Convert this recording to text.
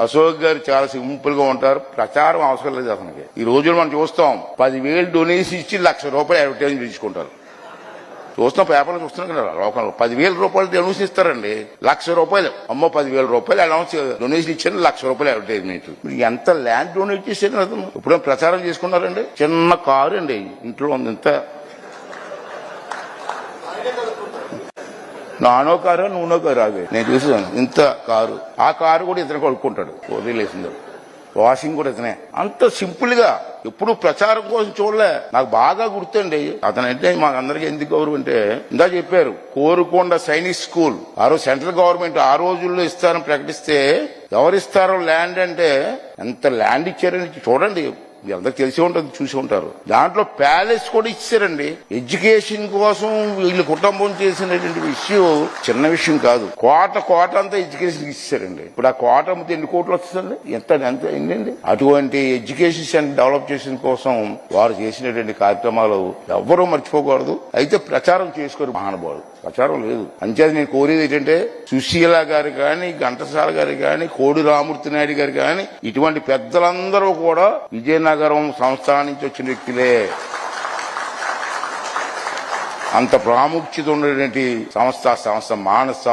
అశోక్ గారు చాలా సింపుల్ గా ఉంటారు. ప్రచారం అవసరం లేదు అతనికి. ఈ రోజున మనం చూస్తాం 10,000 డొనేషన్ ఇచ్చి ₹1,00,000 అడ్వర్టైజ్మెంట్ ఇచ్చుకుంటారు. చూస్తాం, పేపర్లు చూస్తున్నాం కదా లోకంలో. ₹10,000 డొనేషన్ ఇస్తారండి. ₹1,00,000 అమ్మో ₹10,000 అనౌన్స్ డొనేషన్ ఇచ్చారు, ₹1,00,000 అడ్వర్టైజ్మెంట్. ఎంత ల్యాండ్ డొనేట్ చేశారు అతను. ఇప్పుడు ప్రచారం చేసుకున్నారండి. చిన్న కారు అండి ఇంట్లో ఉంది. ఇంత నానో కారు నూనో కారు అవి నేను చూసాను. ఇంత కారు, ఆ కారు కూడా ఇతను కొనుక్కుంటాడు. వదిలేసింది వాషింగ్ కూడా ఇతనే. అంత సింపుల్ గా ఎప్పుడు ప్రచారం కోసం చూడలే. నాకు బాగా గుర్తండి అతనంటే మాకు అందరికీ ఎందుకు గౌరవం అంటే, ఇందా చెప్పారు కోరుకొండ సైనిక్ స్కూల్ ఆ రోజు సెంట్రల్ గవర్నమెంట్ ఆ రోజుల్లో ఇస్తారని ప్రకటిస్తే ఎవరిస్తారో ల్యాండ్ అంటే ఎంత ల్యాండ్ ఇచ్చారని చూడండి. అందరికి తెలిసి ఉంటుంది, చూసి ఉంటారు. దాంట్లో ప్యాలెస్ కూడా ఇచ్చారండి. ఎడ్యుకేషన్ కోసం వీళ్ళు కుటుంబం చేసినటువంటి విషయం చిన్న విషయం కాదు. కోట అంతా ఎడ్యుకేషన్ ఇచ్చారండి. ఇప్పుడు ఆ కోట అమ్మితే ఎన్ని కోట్లు వస్తుందండి? ఎంత ఏంటండి? అటువంటి ఎడ్యుకేషన్ సెంటర్ డెవలప్ చేసిన కోసం వారు చేసినటువంటి కార్యక్రమాలు ఎవ్వరూ మర్చిపోకూడదు. అయితే ప్రచారం చేసుకోరు మహానుభావులు. ప్రచారం లేదు. అంచేది నేను కోరేది ఏంటంటే, సుశీల గారు కానీ, ఘంటసాల గారు కానీ, కోడి రామూర్తి నాయుడు గారు కానీ, ఇటువంటి పెద్దలందరూ కూడా విజయనగరం సంస్థానం నుంచి వచ్చిన వ్యక్తులే. అంత ప్రాముఖ్యత ఉన్నటువంటి సంస్థ మానస